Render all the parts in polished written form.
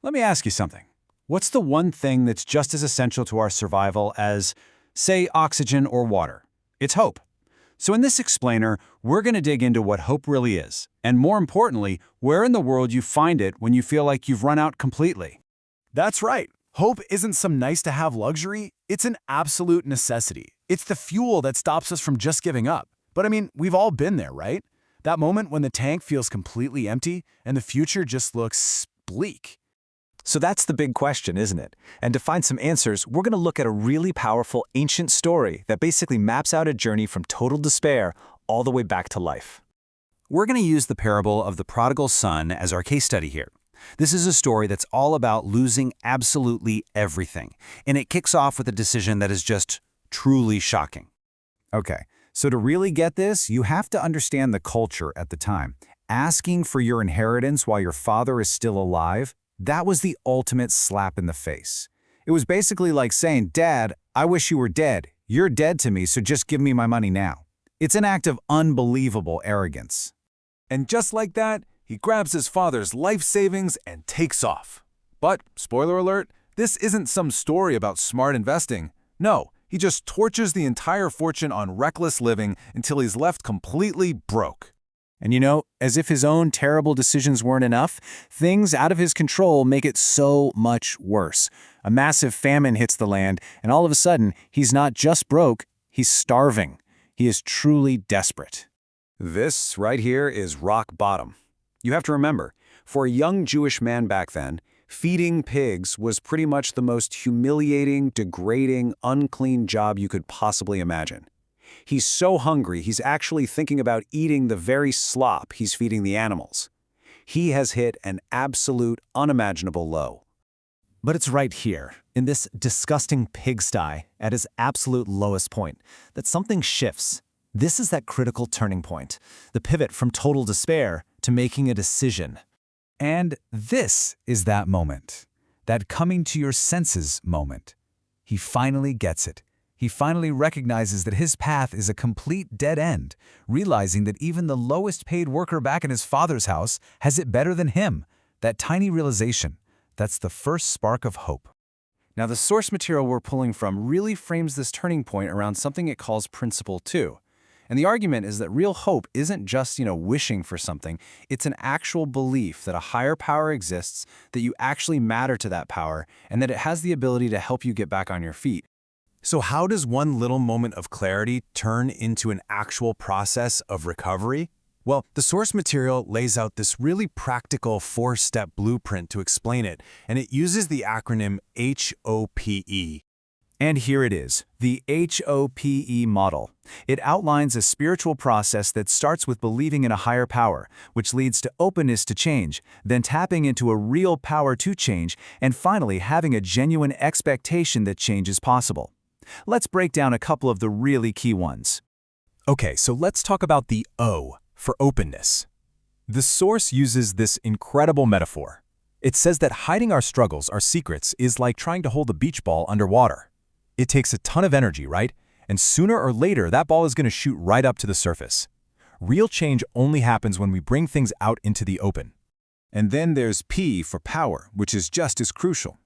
Let me ask you something. What's the one thing that's just as essential to our survival as, say, oxygen or water? It's hope. So in this explainer, we're going to dig into what hope really is, and more importantly, where in the world you find it when you feel like you've run out completely. That's right. Hope isn't some nice-to-have luxury, it's an absolute necessity. It's the fuel that stops us from just giving up. But I mean, we've all been there, right? That moment when the tank feels completely empty and the future just looks bleak. So that's the big question, isn't it? And to find some answers, we're going to look at a really powerful ancient story that basically maps out a journey from total despair all the way back to life. We're going to use the parable of the prodigal son as our case study here. This is a story that's all about losing absolutely everything, and it kicks off with a decision that is just truly shocking. Okay, so to really get this, you have to understand the culture at the time. Asking for your inheritance while your father is still alive, that was the ultimate slap in the face. It was basically like saying, "Dad, I wish you were dead. You're dead to me, so just give me my money now." It's an act of unbelievable arrogance. And just like that, he grabs his father's life savings and takes off. But, spoiler alert, this isn't some story about smart investing. No, he just tortures the entire fortune on reckless living until he's left completely broke. And you know, as if his own terrible decisions weren't enough, things out of his control make it so much worse. A massive famine hits the land, and all of a sudden, he's not just broke, he's starving. He is truly desperate. This right here is rock bottom. You have to remember, for a young Jewish man back then, feeding pigs was pretty much the most humiliating, degrading, unclean job you could possibly imagine. He's so hungry, he's actually thinking about eating the very slop he's feeding the animals. He has hit an absolute, unimaginable low. But it's right here, in this disgusting pigsty, at his absolute lowest point, that something shifts. This is that critical turning point, the pivot from total despair to making a decision. And this is that moment, that coming to your senses moment. He finally gets it. He finally recognizes that his path is a complete dead end, realizing that even the lowest paid worker back in his father's house has it better than him. That tiny realization, that's the first spark of hope. Now, the source material we're pulling from really frames this turning point around something it calls Principle 2. And the argument is that real hope isn't just, wishing for something. It's an actual belief that a higher power exists, that you actually matter to that power, and that it has the ability to help you get back on your feet. So how does one little moment of clarity turn into an actual process of recovery? Well, the source material lays out this really practical 4-step blueprint to explain it, and it uses the acronym HOPE. And here it is, the HOPE model. It outlines a spiritual process that starts with believing in a higher power, which leads to openness to change, then tapping into a real power to change, and finally having a genuine expectation that change is possible. Let's break down a couple of the really key ones. Okay, so let's talk about the O for openness. The source uses this incredible metaphor. It says that hiding our struggles, our secrets, is like trying to hold a beach ball underwater. It takes a ton of energy, right? And sooner or later, that ball is going to shoot right up to the surface. Real change only happens when we bring things out into the open. And then there's P for power, which is just as crucial.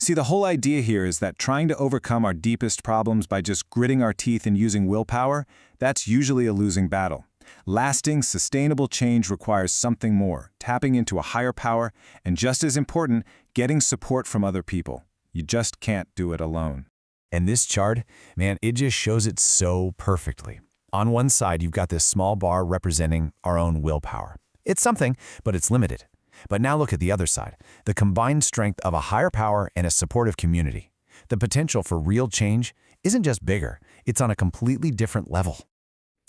See, the whole idea here is that trying to overcome our deepest problems by just gritting our teeth and using willpower, that's usually a losing battle. Lasting, sustainable change requires something more, tapping into a higher power, and just as important, getting support from other people. You just can't do it alone. And this chart, man, it just shows it so perfectly. On one side, you've got this small bar representing our own willpower. It's something, but it's limited. But now look at the other side, the combined strength of a higher power and a supportive community. The potential for real change isn't just bigger, it's on a completely different level.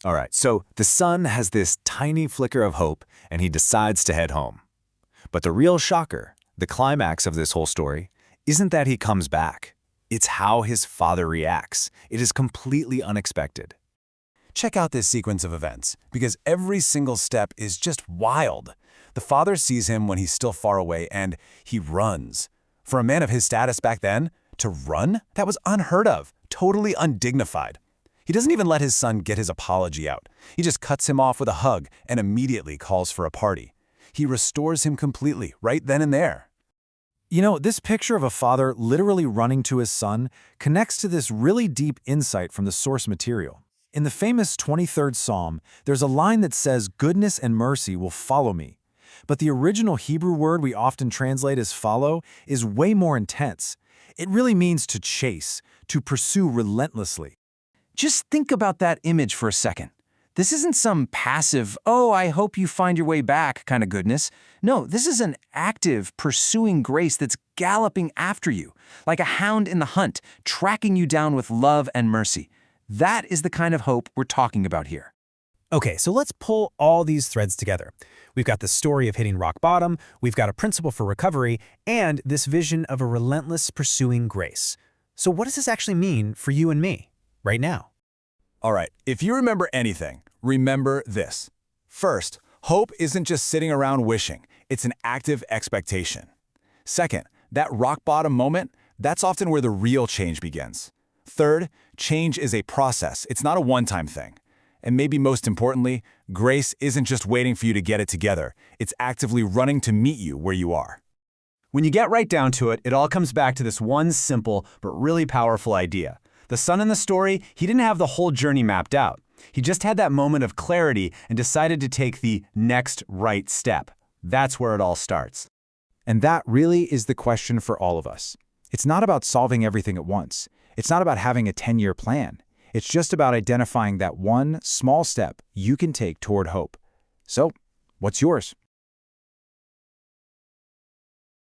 All right, so the son has this tiny flicker of hope, and he decides to head home. But the real shocker, the climax of this whole story, isn't that he comes back. It's how his father reacts. It is completely unexpected. Check out this sequence of events, because every single step is just wild. The father sees him when he's still far away, and he runs. For a man of his status back then, to run? That was unheard of, totally undignified. He doesn't even let his son get his apology out. He just cuts him off with a hug and immediately calls for a party. He restores him completely, right then and there. You know, this picture of a father literally running to his son connects to this really deep insight from the source material. In the famous 23rd Psalm, there's a line that says, "Goodness and mercy will follow me." But the original Hebrew word we often translate as follow is way more intense. It really means to chase, to pursue relentlessly. Just think about that image for a second. This isn't some passive, oh, I hope you find your way back kind of goodness. No, this is an active, pursuing grace that's galloping after you, like a hound in the hunt, tracking you down with love and mercy. That is the kind of hope we're talking about here. Okay, so let's pull all these threads together. We've got the story of hitting rock bottom, we've got a principle for recovery, and this vision of a relentless pursuing grace. So what does this actually mean for you and me right now? All right, if you remember anything, remember this. First, hope isn't just sitting around wishing, it's an active expectation. Second, that rock bottom moment, that's often where the real change begins. Third, change is a process, it's not a one-time thing. And maybe most importantly, grace isn't just waiting for you to get it together, it's actively running to meet you where you are. When you get right down to it, it all comes back to this one simple but really powerful idea. The son in the story, he didn't have the whole journey mapped out. He just had that moment of clarity and decided to take the next right step. That's where it all starts. And that really is the question for all of us. It's not about solving everything at once. It's not about having a 10-year plan. It's just about identifying that one small step you can take toward hope. So, what's yours?